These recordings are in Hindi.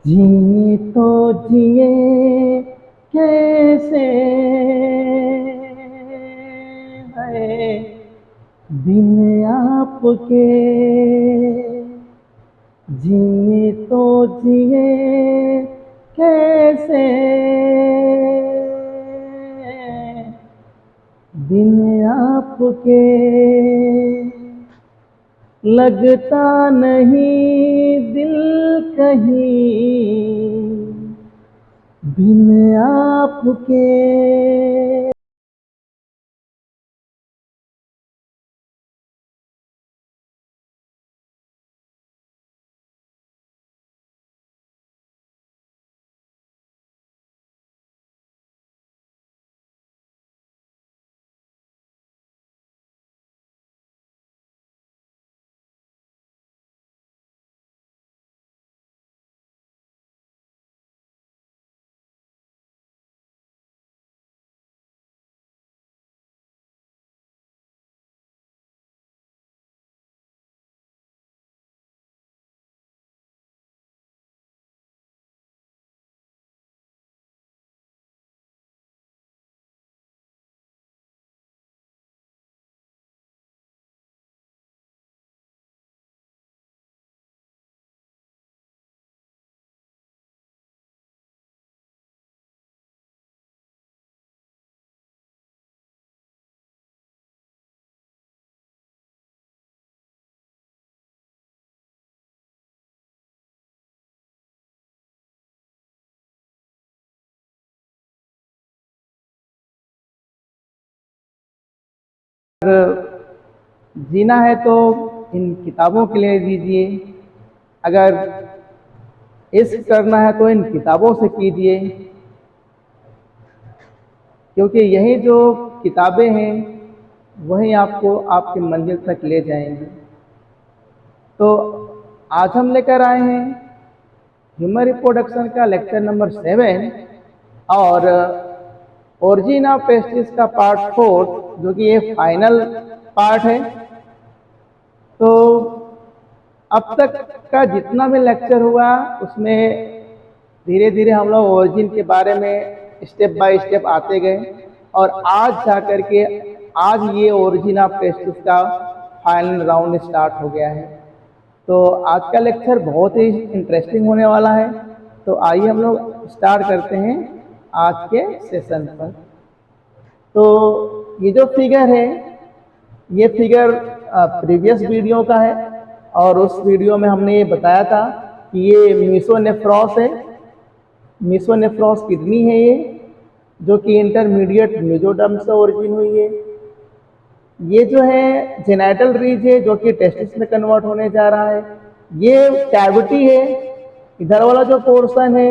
जिए तो जिए कैसे है बिन आपके। जिए तो जिए कैसे बिन आपके। लगता नहीं दिल कहीं बिन आपके। जीना है तो इन किताबों के लिए जीजिए, अगर इश्क करना है तो इन किताबों से कीजिए, क्योंकि यही जो किताबें हैं वही आपको आपकी मंजिल तक ले जाएंगी। तो आज हम लेकर आए हैं ह्यूमन रिप्रोडक्शन का लेक्चर नंबर 7 और ओरिजिन ऑफ पेस्टिस का पार्ट 4, जो कि ये फाइनल पार्ट है। तो अब तक का जितना भी लेक्चर हुआ उसमें धीरे धीरे हम लोग ओरिजिन के बारे में स्टेप बाय स्टेप आते गए और आज जा कर के आज ये ओरिजिन ऑफ पेस्टिस का फाइनल राउंड स्टार्ट हो गया है। तो आज का लेक्चर बहुत ही इंटरेस्टिंग होने वाला है। तो आइए हम लोग स्टार्ट करते हैं आज के सेशन पर। तो ये जो फिगर है ये फिगर प्रीवियस वीडियो का है और उस वीडियो में हमने ये बताया था कि ये मीसोनेफ्रॉस है। मीसोनेफ्रॉस किडनी है ये, जो कि इंटरमीडिएट मेसोडर्म से ओरिजिन हुई है। ये जो है जेनाइटल रीज है, जो कि टेस्टिस में कन्वर्ट होने जा रहा है। ये कैविटी है, इधर वाला जो पोर्शन है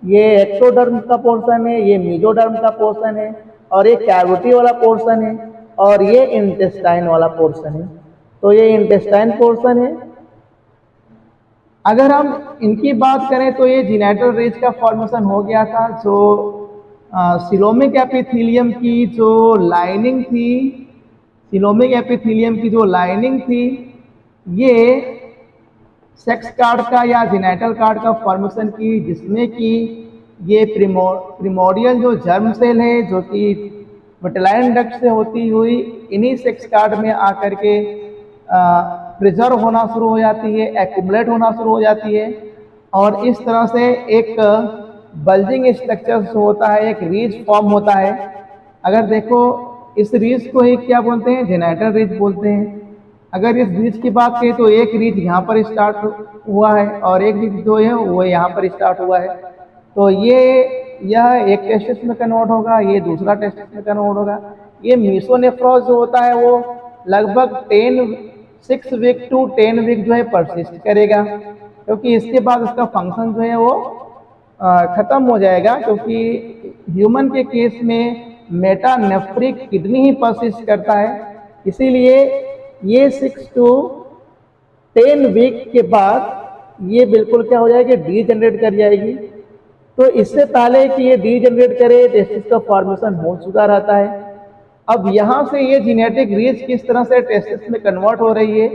ये एक्टोडर्म का पोर्शन है, ये मेसोडर्म का पोर्शन है और ये कैविटी वाला पोर्शन है और ये इंटेस्टाइन वाला पोर्शन है। तो ये इंटेस्टाइन पोर्शन है। अगर हम इनकी बात करें तो ये जेनाइटल रीज का फॉर्मेशन हो गया था, जो सिलोमिक एपिथेलियम की जो लाइनिंग थी, सिलोमिक एपिथेलियम की जो लाइनिंग थी, ये सेक्स कार्ड का या जेनाइटल कार्ड का फॉर्मेशन की, जिसमें कि ये प्रिमोडियल जो जर्म सेल है जो कि विटेलाइन डक्ट से होती हुई इन्हीं सेक्स कार्ड में आकर के प्रिजर्व होना शुरू हो जाती है, एक्यूमुलेट होना शुरू हो जाती है और इस तरह से एक बल्जिंग स्ट्रक्चर होता है, एक रीज फॉर्म होता है। अगर देखो इस रीज को ही क्या बोलते हैं, जेनाइटल रीज बोलते हैं। अगर इस रीज की बात करें तो एक रीज यहाँ पर स्टार्ट हुआ है और एक रीज जो है वो यहाँ पर स्टार्ट हुआ है। तो यह एक टेस्टिस में कन्वर्ट होगा, ये दूसरा टेस्टिस में कन्वर्ट होगा। ये मीसोनेफ्रॉस जो होता है वो लगभग 6 वीक टू 10 वीक जो है परसिस्ट करेगा, क्योंकि इसके बाद उसका फंक्शन जो है वो खत्म हो जाएगा। क्योंकि ह्यूमन के केस में मेटानेफ्रिक किडनी ही परसिस्ट करता है, इसीलिए ये 6 to 10 वीक के बाद ये बिल्कुल क्या हो जाएगी, डीजनरेट कर जाएगी। तो इससे पहले कि ये डीजनरेट करे टेस्टिस का फॉर्मेशन हो चुका रहता है। अब यहाँ से ये जेनेटिक रीज किस तरह से टेस्टिस में कन्वर्ट हो रही है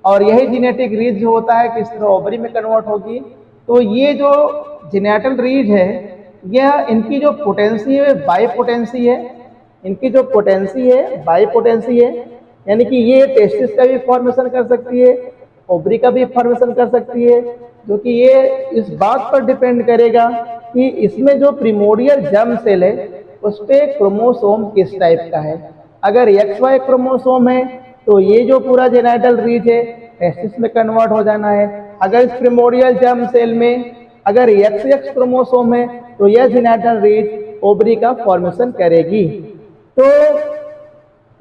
और यही जेनेटिक रीज जो होता है किस तरह ओवरी में कन्वर्ट होगी, तो ये जो जेनेटल रीज है, यह इनकी जो पोटेंसी है बाई पोटेंसी है, इनकी जो पोटेंसी है बाई पोटेंसी है, यानी कि ये टेस्टिस का भी फॉर्मेशन कर सकती है, ओवरी का भी फॉर्मेशन कर सकती है, जो कि ये इस बात पर डिपेंड करेगा कि इसमें जो प्रिमोडियल जर्म सेल है उस पर क्रोमोसोम किस टाइप का है। अगर XY क्रोमोसोम है तो ये जो पूरा जेनेटल रीज है टेस्टिस में कन्वर्ट हो जाना है। अगर इस प्रिमोडियल जर्म सेल में अगर XX क्रोमोसोम है तो यह जेनेटल रीज ओवरी का फॉर्मेशन करेगी। तो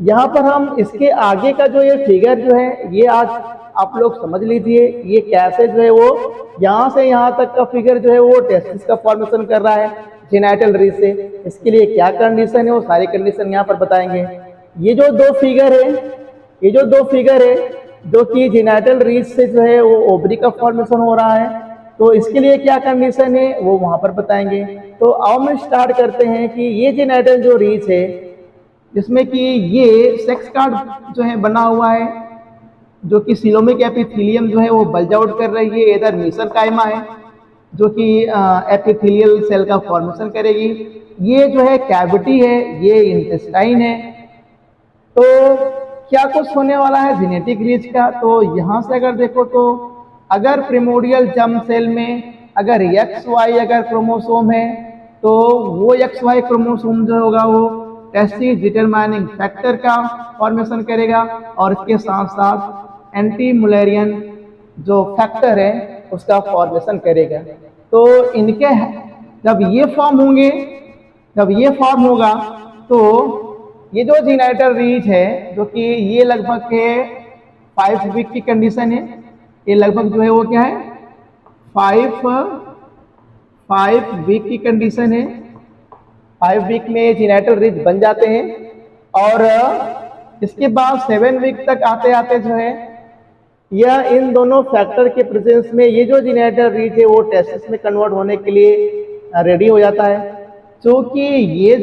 यहाँ पर हम इसके आगे का जो ये फिगर जो है ये आज आप लोग समझ लीजिए, ये कैसे जो है वो यहाँ से यहाँ तक का फिगर जो है वो टेस्टिस का फॉर्मेशन कर रहा है जेनेटल रीज से। इसके लिए क्या कंडीशन है वो सारी कंडीशन यहाँ पर बताएंगे। ये जो दो फिगर है, ये जो दो फिगर है जो कि जेनेटल रीज से जो है वो ओवरी का फॉर्मेशन हो रहा है, तो इसके लिए क्या कंडीशन है वो वहां पर बताएंगे। तो अब हम स्टार्ट करते हैं कि ये जेनेटल जो रीज है जिसमें कि ये सेक्स कार्ड जो है बना हुआ है, जो कि सीलोमिक एपिथेलियम जो है वो बल्ज आउट कर रही है, इधर मीसेंकाइमा है जो कि एपिथेलियल सेल का फॉर्मेशन करेगी। ये जो है कैविटी है, ये इंटेस्टाइन है। तो क्या कुछ होने वाला है जेनेटिक रीज का, तो यहाँ से अगर देखो तो अगर प्रिमोडियल जर्म सेल में अगर XY अगर क्रोमोसोम है तो वो XY क्रोमोसोम जो होगा वो टेस्टिस डिटरमाइनिंग फैक्टर का फॉर्मेशन करेगा और इसके साथ साथ एंटी मुलेरियन जो फैक्टर है उसका फॉर्मेशन करेगा। तो इनके जब ये फॉर्म होंगे, जब ये फॉर्म होगा तो ये जो जेनेटल रीज है जो कि ये लगभग के 5 वीक की कंडीशन है, ये लगभग जो है वो क्या है 5 वीक की कंडीशन है। 5 वीक में जेनेटल रीज बन जाते हैं और इसके बाद 7 वीक तक आते आते जो है यह इन दोनों फैक्टर के प्रेजेंस में ये जो जेनेटल रीज है वो टेस्टिस में कन्वर्ट होने के लिए रेडी हो जाता है। क्योंकि ये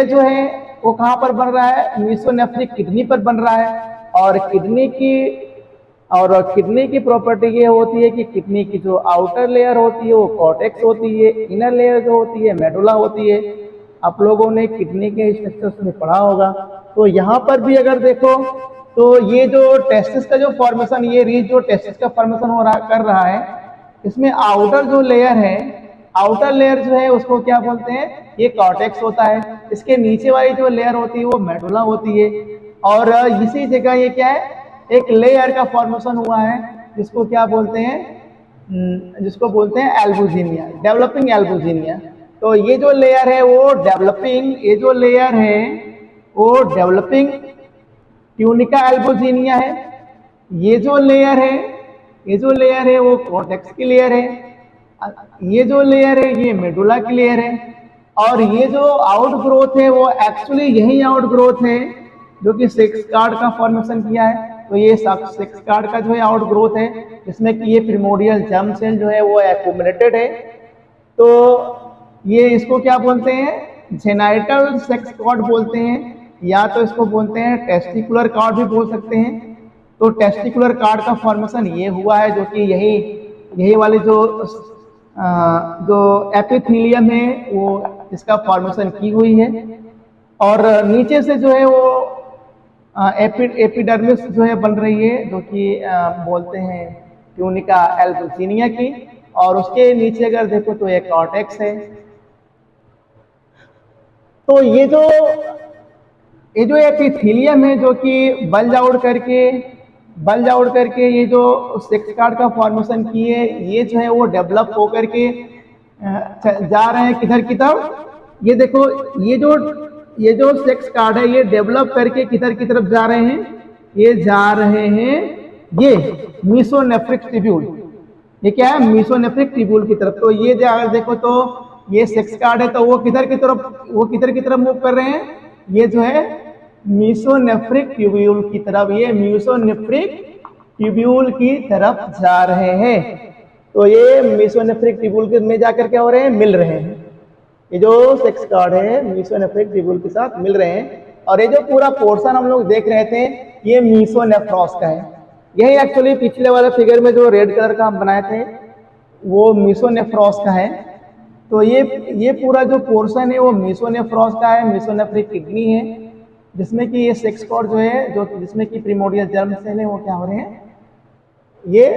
जो है वो कहाँ पर बन रहा है, मीसोनेफ्रिक किडनी पर बन रहा है। और किडनी की प्रॉपर्टी ये होती है कि किडनी की जो आउटर लेयर होती है वो कॉर्टेक्स होती है, इनर लेयर जो होती है मेडुला होती है। आप लोगों ने किडनी के स्ट्रक्चर्स में पढ़ा होगा। तो यहाँ पर भी अगर देखो तो ये जो टेस्टिस का जो फॉर्मेशन, ये रीज जो टेस्टिस का फॉर्मेशन कर रहा है, इसमें आउटर जो लेयर है, आउटर लेयर जो है उसको क्या बोलते हैं, ये कॉर्टेक्स होता है। इसके नीचे वाली जो लेयर होती है वो मेडुला होती है। और इसी जगह ये क्या है, एक लेयर का फॉर्मेशन हुआ है जिसको क्या बोलते हैं, जिसको बोलते हैं एल्बुजिनिया, डेवलपिंग एल्बुजिनिया। तो ये जो लेयर है वो डेवलपिंग, ये जो लेयर है वो डेवलपिंग ट्यूनिका एल्बुजिनिया है। ये जो लेयर है, ये जो लेयर है वो कॉर्टेक्स की लेयर है। ये जो लेयर है ये मेडुला की लेयर है। और ये जो आउट ग्रोथ है वो एक्चुअली यही आउट ग्रोथ है जो कि सेक्स कार्ड का फॉर्मेशन किया है। तो ये सेक्स कार्ड का जो है आउट ग्रोथ है जिसमें कि ये प्रिमोडियल जर्म सेल जो है वो एक्यूमुलेटेड है। तो ये इसको क्या बोलते हैं, जेनाइटल सेक्स कार्ड बोलते हैं, या तो इसको बोलते हैं टेस्टिकुलर कार्ड भी बोल सकते हैं। तो टेस्टिकुलर कार्ड का फॉर्मेशन ये हुआ है जो कि यही वाली जो एपिथेलियम है वो इसका फॉर्मेशन की हुई है। और नीचे से जो है वो एपिडर्मिस जो है बन रही है जो कि बोलते हैं ट्यूनिका एल्बुजिनिया की। और उसके नीचे अगर देखो तो एक कॉर्टेक्स है। तो ये जो एपिथेलियम है जो कि बल्ज आउट करके ये जो सेक्स कार्ड का फॉर्मेशन किए, ये जो है वो डेवलप होकर के जा रहे हैं किधर की तरफ। ये देखो ये जो सेक्स कार्ड है ये डेवलप करके किधर की तरफ जा रहे हैं, ये जा रहे हैं ये मीसोनेफ्रिक ट्यूब्यूल। ये क्या है, मीसोनेफ्रिक ट्यूब्यूल की तरफ। तो ये अगर देखो तो ये सेक्स कार्ड है तो वो किधर की तरफ मूव कर रहे हैं, ये जो है मीसोनेफ्रिक ट्यूब्यूल की तरफ, ये मीसोनेफ्रिक ट्यूब्यूल की तरफ जा रहे हैं। तो ये मीसोनेफ्रिक ट्यूब्यूल में जाकर क्या हो रहे हैं, मिल रहे हैं। ये जो सेक्स कार्ड है मीसोनेफ्रिक ट्यूब्यूल के साथ मिल रहे हैं। और ये जो पूरा पोर्शन हम लोग देख रहे थे ये मीसोनेफ्रॉस का है। यही एक्चुअली पिछले वाले फिगर में जो रेड कलर का हम बनाए थे वो मीसोनेफ्रॉस का है। तो ये पूरा जो पोर्शन है वो मीसोनेफ्रॉस का है, मीसोनेफ्रिक किडनी है, जिसमें कि ये सेक्स कॉर्ड जो है, जो जिसमें कि प्रिमोडियल जर्म सेल है, वो क्या हो रहे हैं, ये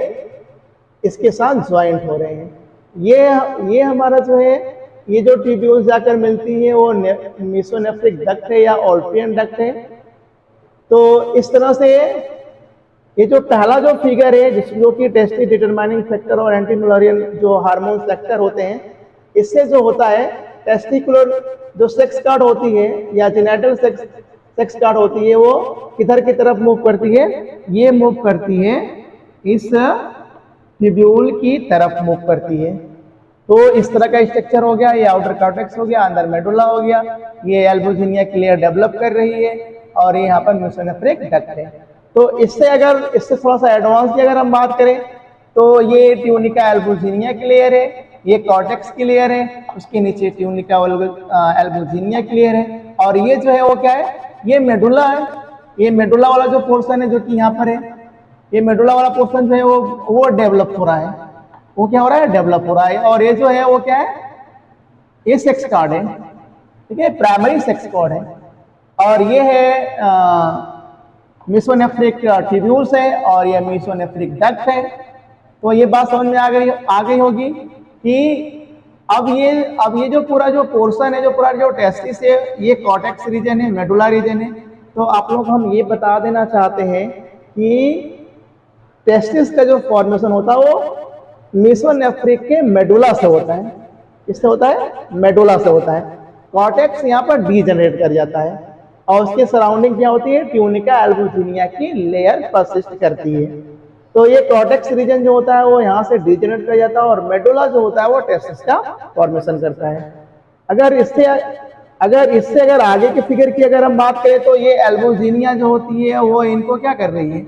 इसके साथ ज्वाइंट हो रहे हैं। ये हमारा जो है, ये जो ट्यूब्यूल्स जाकर मिलती है वो मीसोनेफ्रिक डक्ट है या ऑल्फियन डक्ट है। तो इस तरह से ये जो पहला जो फिगर है, जो कि टेस्टी डिटरमाइनिंग फैक्टर और एंटीमुलरियन जो हार्मोन फैक्टर होते हैं, इससे जो होता है टेस्टिकुलर जो सेक्स कार्ड होती है या जेनेटल सेक्स कार्ड होती है, वो किधर की तरफ मूव करती है, ये मूव करती है इस ट्यूब्यूल की तरफ मूव करती है। तो इस तरह का स्ट्रक्चर हो गया, ये आउटर कॉर्टेक्स हो गया, अंदर मेडुला हो गया, ये एल्बुजिनिया क्लियर डेवलप कर रही है और यहाँ पर मीसोनेफ्रिक डक्ट है। तो इससे थोड़ा सा एडवांस की अगर हम बात करें तो ये ट्यूनिका एल्बुजिनिया क्लियर है, ये कॉर्टेक्स क्लियर है, उसके नीचे ट्यूनिका एल्बुजिनिया क्लियर है, और ये जो है वो क्या है, ये मेडुला है। ये मेडुला वाला जो पोर्शन है जो कि यहाँ पर है, ये मेडुला वाला पोर्शन जो है वो डेवलप हो रहा है। वो क्या हो रहा है, डेवलप हो रहा है। और ये जो है वो क्या है, ये सेक्स कार्ड है, ठीक है, प्राइमरी सेक्स कार्ड है। और ये है मीसोनेफ्रिक ट्यूब्यूल्स है और ये मीसोनेफ्रिक डक्ट है। तो ये बात समझ में आ गई होगी कि अब ये जो पूरा जो पोर्शन है, जो पूरा जो टेस्टिस है, ये कॉर्टेक्स रीजन है, मेडुला रीजन है। तो आप लोग हम ये बता देना चाहते हैं कि टेस्टिस का जो फॉर्मेशन होता है वो मीसोनेफ्रिक के मेडुला से होता है। किससे होता है, मेडुला से होता है। कॉर्टेक्स यहाँ पर डीजनरेट कर जाता है और उसके सराउंडिंग क्या होती है, ट्यूनिका एल्बुजिनिया की लेयर परसिस्ट करती है। तो ये कॉर्टेक्स रीजन जो होता है वो यहाँ से डीजनरेट कर जाता है और मेडुला जो होता है वो टेस्टिस का फॉर्मेशन करता है। अगर इससे अगर आगे के फिगर की अगर हम बात करें तो ये एल्बुजिनिया जो होती है वो इनको क्या कर रही है,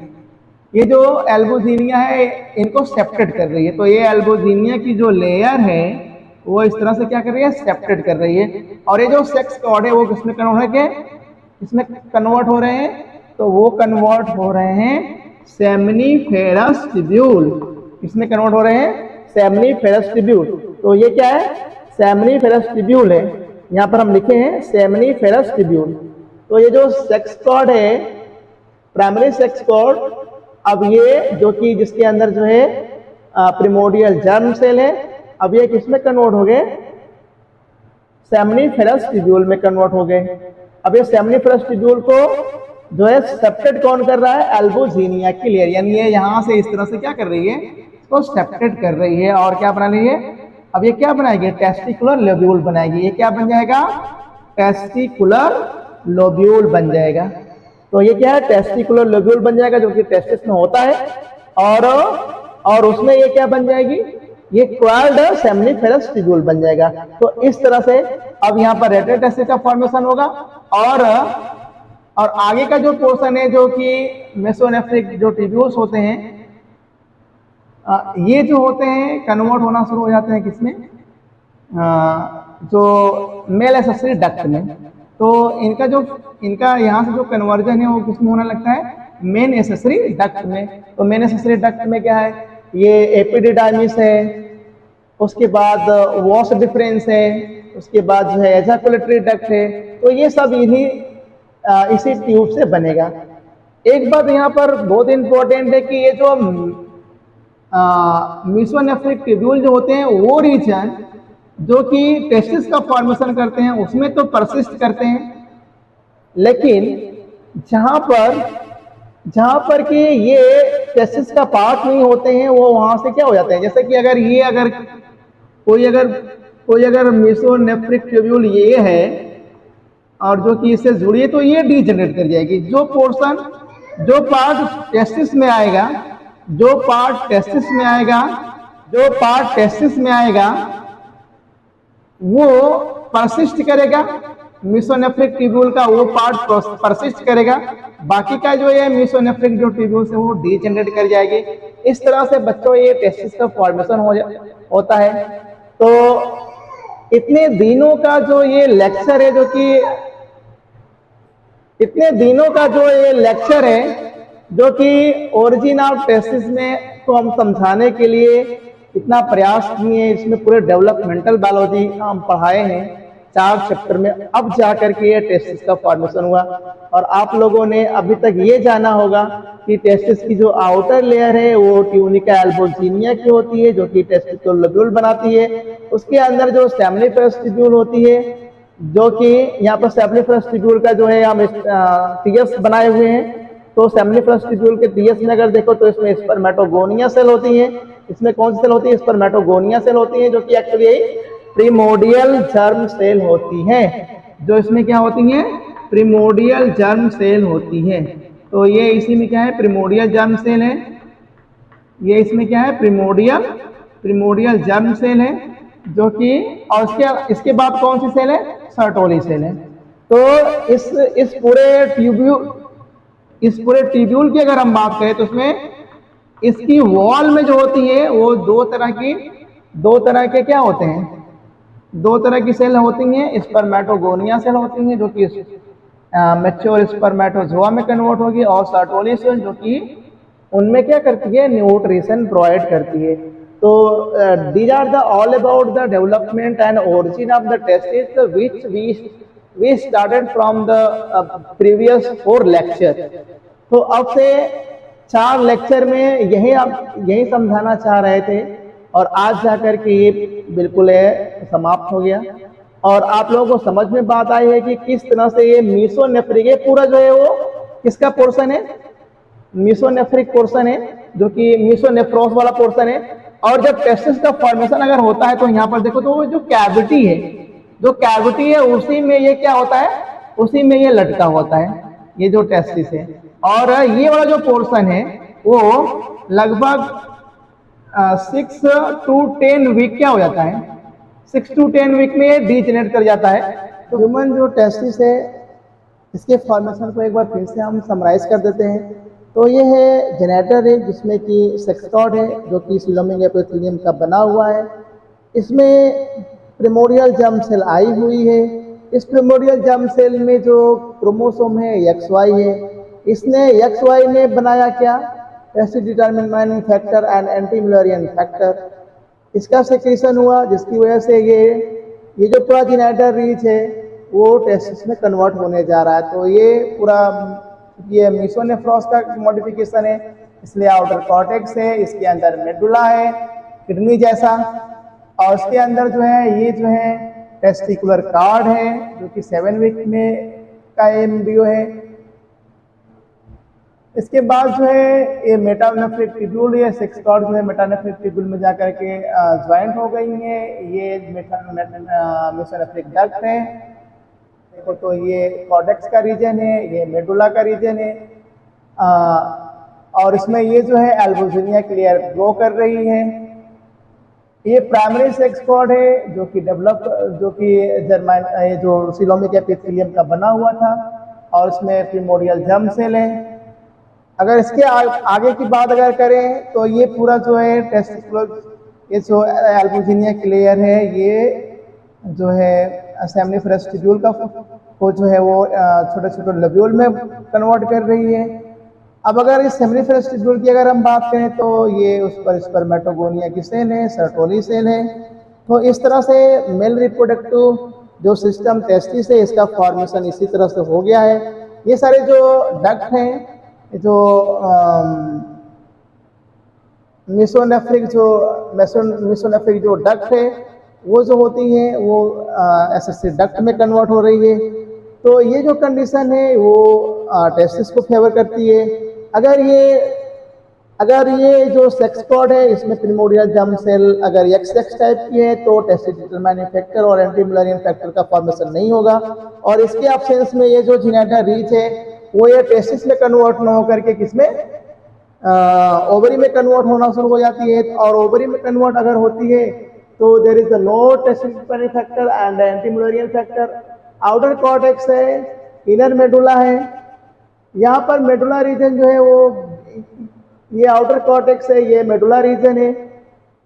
ये जो एल्बुजिनिया है इनको सेप्टेड कर रही है। तो ये एल्बुजिनिया की जो लेयर है वो इस तरह से क्या कर रही है, सेप्टेड कर रही है। और ये जो सेक्स कॉर्ड है वो किसमें कन्वर्ट है, किसमें कन्वर्ट हो रहे हैं, तो वो कन्वर्ट हो रहे हैं सेमनीफेरस ट्यूब्यूल। किसमें कन्वर्ट हो रहे हैं, सेमनीफेरस ट्यूब्यूल। तो ये क्या है, सेमनीफेरस ट्यूब्यूल है, यहाँ पर हम लिखे हैं सेमनीफेरस ट्यूब्यूल। तो ये जो सेक्स कॉर्ड है, प्राइमरी सेक्स कॉर्ड, अब ये जो कि जिसके अंदर जो है प्रिमोडियल जर्म सेल है, अब ये किसमें कन्वर्ट हो गए, सेमनीफेरस ट्यूब्यूल में कन्वर्ट हो गए। अब ये सेमनीफेरस ट्यूब्यूल को जो है सेप्टेड कौन कर रहा है, एल्बुजिनिया की लेयर, यानी ये यहाँ से इस तरह से क्या कर रही है, इसको सेप्टेड कर रही है और क्या बना रही है, अब ये क्या बनाएगी, टेस्टिकुलर लोब्यूल बनाएगी। ये क्या बन जाएगा, टेस्टिकुलर लोब्यूल बन जाएगा। तो ये क्या है, टेस्टिकुलर लोब्यूल बन जाएगा जो कि टेस्टिस में होता है और उसमें ये क्या बन जाएगी, ये क्वाल्ड सेमनीफेरस ट्यूब्यूल बन जाएगा। तो इस तरह से अब यहाँ पर रेटेड टेस्टिस का फॉर्मेशन होगा और आगे का जो पोर्शन है जो कि मेसोनेफ्रिक जो ट्यूब्यूल्स होते हैं, ये जो होते हैं कन्वर्ट होना शुरू हो जाते हैं किसमें, जो मेल एक्सेसरी डक्ट में। तो इनका यहाँ से जो कन्वर्जन है वो किसमें होने लगता है, मेन एक्सेसरी डक्ट में। तो मेन एक्सेसरी डक्ट में क्या है, ये एपिडिडाइमिस है, उसके बाद वॉस डिफरेंस है, उसके बाद जो है एजाकुलेटरी डक्ट है। तो ये सब इसी ट्यूब से बनेगा। एक बात यहाँ पर बहुत इंपॉर्टेंट है कि ये जो मीसोनेफ्रिक ट्यूब्यूल जो होते हैं वो रीजन जो कि टेस्टिस का फॉर्मेशन करते हैं उसमें तो परसिस्ट करते हैं, लेकिन जहाँ पर कि ये टेस्टिस का पार्ट नहीं होते हैं वो वहाँ से क्या हो जाते हैं, जैसे कि कोई अगर मीसोनेफ्रिक ट्यूब्यूल ये है और जो कि इससे जुड़ी है तो ये डीजनरेट कर जाएगी। जो पार्ट टेस्टिस में आएगा वो परसिस्ट करेगा, मीसोनेफ्रिक ट्यूब्यूल का वो पार्ट परसिस्ट करेगा, बाकी का जो है मीसोनेफ्रिक जो ट्यूब्यूल है वो डीजनरेट कर जाएगी। इस तरह से बच्चों ये टेस्टिस का फॉर्मेशन होता है। तो इतने दिनों का जो ये लेक्चर है जो कि ओरिजिन ऑफ टेस्टिस में को हम समझाने के लिए कितना प्रयास किए, इसमें पूरे डेवलपमेंटल बायोलॉजी हम पढ़ाए हैं 4 चैप्टर में, अब जा करके ये टेस्टिस का फॉर्मेशन हुआ। और आप लोगों ने अभी तक ये जाना होगा कि टेस्टिस की जो आउटर लेयर है वो ट्यूनिका एल्बोजिनिया की होती है, जो कि टेस्टिकुलर लोब्यूल बनाती है। उसके अंदर जो सेमिनिफरस ट्यूब्यूल होती है, जो कि यहाँ पर सेमिनिफरस ट्यूब्यूल का जो है हम टीएस बनाए हुए हैं। तो सेमिनिफरस ट्यूब्यूल के टीएस में अगर देखो तो इसमें स्पर्मेटोगोनिया सेल होती है। इसमें कौन सी सेल होती है? स्पर्मेटोगोनिया सेल होती है, जो कि एक्चुअली प्रिमोडियल जर्म सेल होती है। जो इसमें क्या होती है? प्रिमोडियल जर्म सेल होती है। तो ये इसी में क्या है? प्रिमोडियल जर्म सेल है। ये इसमें क्या है? प्रिमोडियल जर्म सेल है, जो कि और इसके बाद कौन सी सेल है? सर्टोली सेल है। तो इस पूरे ट्यूब्यूल की अगर हम बात करें तो इसमें इसकी वॉल में जो होती है वो दो तरह के क्या होते हैं? 2 तरह की सेल होती हैं। स्पर्मेटोगोनिया सेल होती हैं, जो कि मैच्योर स्पर्मेटोजोआ में कन्वर्ट होगी, और सर्टोली सेल जो कि उनमें क्या करती है? न्यूट्रिशन प्रोवाइड करती है। तो these are the all about the development and origin of the testis, which we started from the previous 4 lecture। तो अब से 4 लेक्चर में यही समझाना चाह रहे थे, और आज जाकर के ये बिल्कुल समाप्त हो गया। और आप लोगों को समझ में बात आई है कि किस तरह से ये मीसोनेफ्रिक, ये पूरा जो है वो किसका पोर्शन है? मीसोनेफ्रिक पोर्शन है, जो कि मीसोनेफ्रोस वाला पोर्शन है। और जब टेस्टिस का फॉर्मेशन अगर होता है तो यहाँ पर देखो तो वो जो कैविटी है उसी में ये क्या होता है? उसी में ये लटका होता है, ये जो टेस्टिस है। और ये वाला जो पोर्शन है वो लगभग 6 to 10 वीक क्या हो जाता है? 6 to 10 वीक में ये डीजेनरेट कर जाता है। तो ह्यूमन जो टेस्टिस है, इसके फॉर्मेशन को एक बार फिर से हम समराइज कर देते हैं। तो ये है जेनेटर है, जिसमें कि सेक्स कॉर्ड है, जो कि सीलोमिक एपिथेलियम का बना हुआ है। इसमें प्रिमोडियल जर्म सेल आई हुई है। इस प्रिमोडियल जर्म सेल में जो क्रोमोसोम है XY है। इसने XY ने बनाया क्या? Testis determining factor and anti Mullerian factor. इसका सेक्रेशन हुआ, जिसकी वजह से ये जो पूरा जेनेटर रीच है वो टेस्टिस में कन्वर्ट होने जा रहा है। तो ये पूरा ये मीसोनेफ्रॉस का मॉडिफिकेशन है, इसलिए आउटर कॉर्टेक्स है, इसके अंदर मेडुला है किडनी जैसा, और इसके अंदर जो है ये जो है टेस्टिकुलर कार्ड है, जो कि 7 वीक में का एम्ब्रियो है। इसके बाद जो है ये मेटानेफ्रिक ट्यूब्यूल, ये सेक्स कॉर्ड जो है मेटानेफ्रिक ट्यूब्यूल में जाकर के ज्वाइंट हो गई है। ये मीसोनेफ्रिक डक्ट है। देखो तो ये कॉर्टेक्स का रीजन है, ये मेडुला का रीजन है, और इसमें ये जो है एल्बोजिनिया क्लियर ग्रो कर रही है। ये प्राइमरी सेक्स कॉर्ड है, जो कि जो सीलोमिक एपिथेलियम का बना हुआ था, और इसमें प्रिमोडियल जर्म सेल है। अगर इसके आगे की बात अगर करें तो ये पूरा जो है टेस्टिकुलर, ये जो एल्बोजिनिया क्लियर है, ये जो है सेमिनिफरस ट्यूब्यूल को जो है वो छोटे छोटे लोब्यूल में कन्वर्ट कर रही है। अब अगर इस सेमिनिफरस ट्यूब्यूल की अगर हम बात करें तो ये उस पर स्पर्मेटोगोनिया की सेल है, सर्टोली सेल है। तो इस तरह से मेल रिप्रोडक्टिव जो सिस्टम टेस्टिस है, इसका फॉर्मेशन इसी तरह से हो गया है। ये सारे जो डक्ट हैं, जो मीसोनेफ्रिक जो डक्ट है, वो जो होती है वो एसएससी डक्ट में कन्वर्ट हो रही है। तो ये जो कंडीशन है वो टेस्टिस को फेवर करती है। अगर ये जो सेक्स कॉर्ड है, इसमें प्रिमोडियल जर्म सेल अगर XX टाइप की है तो टेस्टिस डिटरमाइनिंग फैक्टर और एंटी मुलरियन फैक्टर का फॉर्मेशन नहीं होगा। और इसके एब्सेंस में ये जो जेनेटर रीच है वो ये टेस्टिस में कन्वर्ट न होकर के किसमें? ओवरी में कन्वर्ट होना शुरू हो जाती है। और ओवरी में कन्वर्ट अगर होती है तो there is no testis determining factor and anti Mullerian factor. Outer cortex है, इनर मेडुला है। यहाँ पर मेडुला रीजन जो है वो, ये आउटर कॉर्टेक्स है, ये मेडुला रीजन है।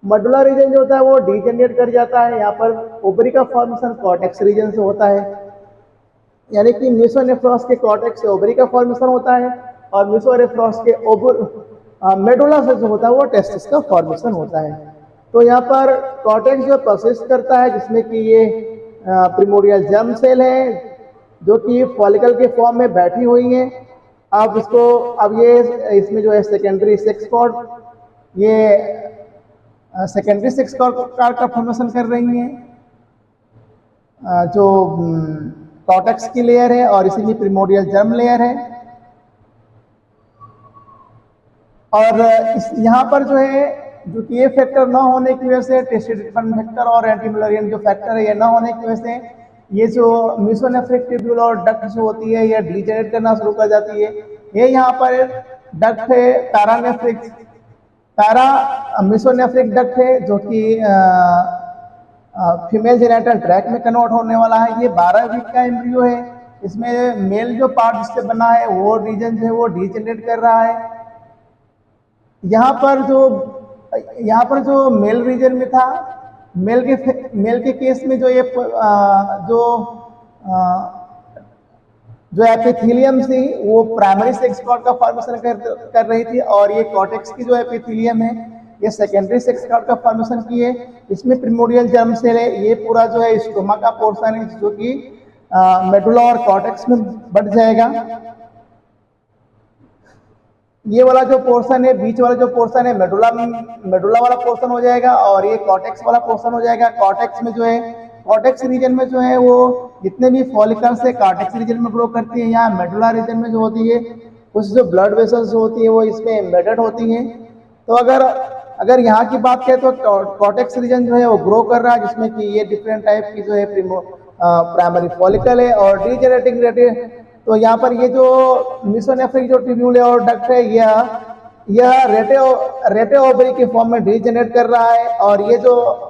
मेडुला रीजन जो होता है वो डीजेनरेट कर जाता है। यहाँ पर ओवरी का फॉर्मेशन कॉर्टेक्स रीजन से होता है, यानी कि मीसोनेफ्रॉस के कॉर्टेक्स से ओवरी का फॉर्मेशन होता है, और मीसोनेफ्रॉस के मेडुला से जो होता है वो टेस्टिस का फॉर्मेशन होता है। तो यहाँ पर कॉर्टेक्स जो परसिस्ट करता है, जिसमें कि ये प्रिमोडियल जर्म सेल है जो कि फॉलिकल के फॉर्म में बैठी हुई हैं। अब ये इसमें जो है सेकेंडरी सेक्स कॉर्ड, ये सेकेंडरी सेक्स कॉर्ड का फॉर्मेशन कर रही हैं, जो कॉर्टेक्स की लेयर है, और इसी में प्रिमोडियल जर्म लेयर है। और यहाँ पर जो है जो कि ये फैक्टर ना होने की वजह से, टेस्टिडिफरेंट फैक्टर और एंटीमुलेरियन जो फैक्टर है ये ना होने की वजह से, ये जो मेसोनेफ्रिक ट्यूब्यूल और डक्ट जो होती है ये डिजेनरेट करना शुरू कर जाती है। ये यहाँ पर डक्ट है मेसोनेफ्रिक डक्ट है जो कि फीमेल जेनिटल ट्रैक्ट में कन्वर्ट होने वाला है। ये 12 वीक का एम्ब्रियो है। इसमें मेल जो पार्ट जिससे बना है वो रीजन जो है वो डिजेनरेट कर रहा है। यहाँ पर जो मेल रीजन में था, मेल के केस में जो ये जो एपिथेलियम थी वो प्राइमरी सेक्स कॉर्ड का फॉर्मेशन कर रही थी, और ये कॉर्टेक्स की जो एपिथेलियम है ये सेकेंडरी सेक्स कॉर्ड का फॉर्मेशन की है। इसमें प्रिमोडियल जर्म सेल है। ये पूरा जो है स्टोमा का पोर्शन है जो कि मेडुला और कॉर्टेक्स में बढ़ जाएगा। ये वाला जो पोर्शन है, बीच वाला जो पोर्शन है मेडुला वाला पोर्शन हो जाएगा, और ये कॉर्टेक्स वाला पोर्शन हो जाएगा। कॉर्टेक्स में जो है, कॉर्टेक्स रीजन में जो है वो जितने भी फॉलिकल्स है कॉर्टेक्स रीजन में ग्रो करती है। यहाँ मेडुला रीजन में जो होती है कुछ जो ब्लड वेसल्स जो होती है वो इसमें एम्बेडेड होती हैं। तो अगर यहाँ की बात करें तो कॉर्टेक्स रीजन जो है वो ग्रो कर रहा है, जिसमें कि ये डिफरेंट टाइप की जो है प्राइमरी फॉलिकल है और डीजेनरेटिंग रेट है। तो यहाँ पर ये जो मेसोनेफ्रिक जो ट्यूब्यूल है और डक्ट है यह रेटे ओवरी के फॉर्म में डीजेनरेट कर रहा है, और ये जो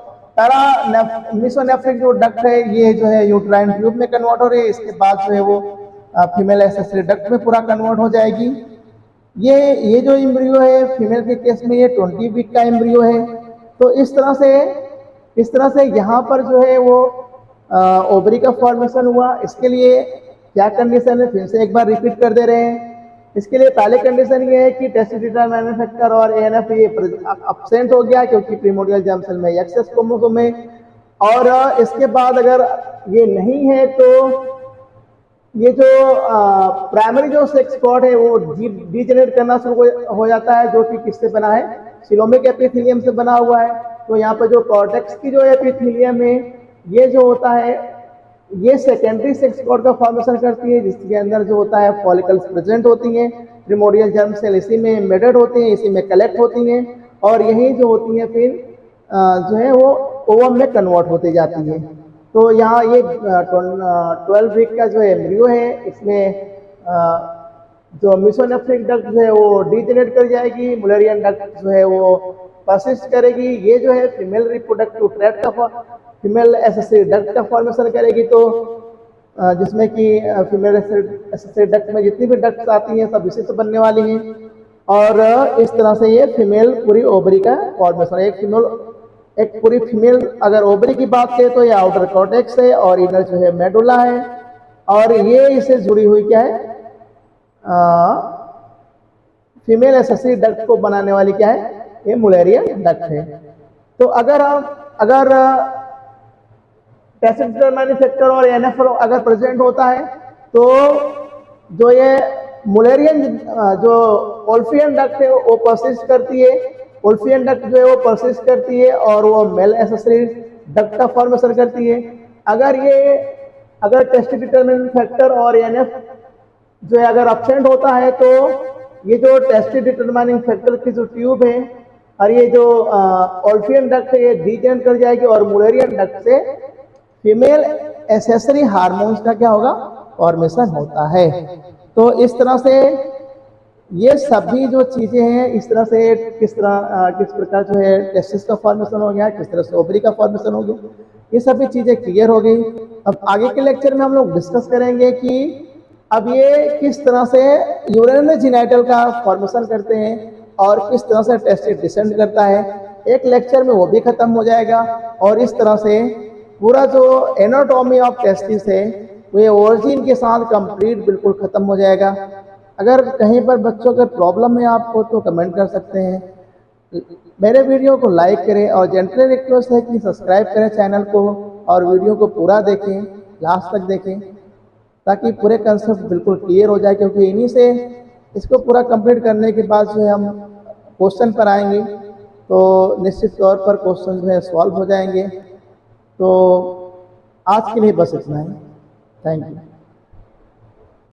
मेसोनेफ्रिक जो डक्ट है ये जो है यूट्राइन ट्यूब में कन्वर्ट हो रही है। इसके बाद जो है वो फीमेल एक्सेसरी डक्ट में पूरा कन्वर्ट हो जाएगी। ये जो एम्ब्रियो है फीमेल के केस में ये 20 वीक का एम्ब्रियो है। तो इस तरह से यहाँ पर जो है वो ओवरी का फॉर्मेशन हुआ। इसके लिए क्या कंडीशन है फिर से एक बार रिपीट कर दे रहे हैं। इसके लिए पहले कंडीशन ये है कि टेस्टिडिफरेंट मैन्युफैक्चर और एएनएफ ये अब्सेंट हो गया क्योंकि प्रिमोडियल जर्म सेल में एक्सेस क्रोमोसोम है। और इसके बाद अगर ये नहीं है तो ये जो प्राइमरी जो सेक्स कॉर्ड है वो डीजेनरेट करना शुरू हो जाता है, जो कि किससे बना है, सिलोमिक एपिथेलियम से बना हुआ है। तो यहाँ पर जो कॉर्टेक्स की जो एपिथेलियम है ये जो होता है ये सेकेंडरी सेक्स कॉर्ड का फॉर्मेशन करती है, जिसके अंदर जो होता है फॉलिकल्स प्रेजेंट होती हैं। प्रिमोडियल जर्म सेल इसी में एम्बेडेड होती हैं, इसी में कलेक्ट होती हैं, और यही जो होती हैं फिर जो है वो ओवम में कन्वर्ट होती जाती है। तो यहाँ ये 12 वीक का जो एम्ब्रियो है इसमें जो मेसोनेफ्रिक डक्ट जो है वो डीजेनरेट कर जाएगी, मुलेरियन डक्ट जो है वो परसिस्ट करेगी। ये जो है फीमेल रिप्रोडक्टिव ट्रैक्ट का फीमेल एक्सेसरी डक्ट का फॉर्मेशन करेगी। तो जिसमें कि फीमेल एक्सेसरी डक्ट में जितनी भी डक्ट्स आती हैं सब इसी से बनने वाली हैं, और इस तरह से ये फीमेल पूरी ओवरी का फॉर्मेशन। एक पूरी फीमेल अगर ओवरी की बात करें तो ये आउटर कॉर्टेक्स है और इनर जो है मेडुला है, और ये इसे जुड़ी हुई क्या है, फीमेल एक्सेसरी डक्ट को बनाने वाली क्या है, ये मुलेरियन डक्ट है। तो अगर टेस्टिडिफरेंट मैन्युफैक्चर और एएनएफ अगर प्रेजेंट होता है तो जो ये मुलेरियन जो ओल्फियन डक्ट है वो परसिस्ट करती है, ओल्फियन डक्ट जो है वो परसिस्ट करती है और वो मेल एक्सेसरी डक्ट का फॉर्मेशन करती है। अगर टेस्टिडिफरेंट फैक्टर और एएनएफ जो है अगर एब्सेंट होता है तो ये जो टेस्टिडिफरेंट फैक्टर की जो ट्यूब है और ये जो ओल्फियन डक्ट है ये डीजेनरेट कर जाएगी, और मुलेरियन डक्ट से फीमेल एक्सेसरी हार्मोन्स का क्या होगा, फॉर्मेशन होता है। तो इस तरह से ये सभी जो चीजें हैं, इस तरह से किस प्रकार जो है टेस्टिस का फॉर्मेशन हो गया, किस तरह से ओवरी का फॉर्मेशन हो गया, ये सभी चीजें क्लियर हो गई। अब आगे के लेक्चर में हम लोग डिस्कस करेंगे कि अब ये किस तरह से यूरिनरी जेनिटल का फॉर्मेशन करते हैं और किस तरह से टेस्टिस डिसेंड करता है। एक लेक्चर में वो भी खत्म हो जाएगा, और इस तरह से पूरा जो एनाटॉमी ऑफ टेस्टिस है वो ओरिजिन के साथ कंप्लीट बिल्कुल खत्म हो जाएगा। अगर कहीं पर बच्चों का प्रॉब्लम है आपको तो कमेंट कर सकते हैं। मेरे वीडियो को लाइक करें और जेंटली रिक्वेस्ट है कि सब्सक्राइब करें चैनल को और वीडियो को पूरा देखें, लास्ट तक देखें, ताकि पूरे कंसेप्ट बिल्कुल क्लियर हो जाए। क्योंकि इन्हीं से इसको पूरा कंप्लीट करने के बाद जो है हम क्वेश्चन पर आएंगे तो निश्चित तौर पर क्वेश्चन जो है सॉल्व हो जाएंगे। तो आज के लिए बस इतना ही। Thank you.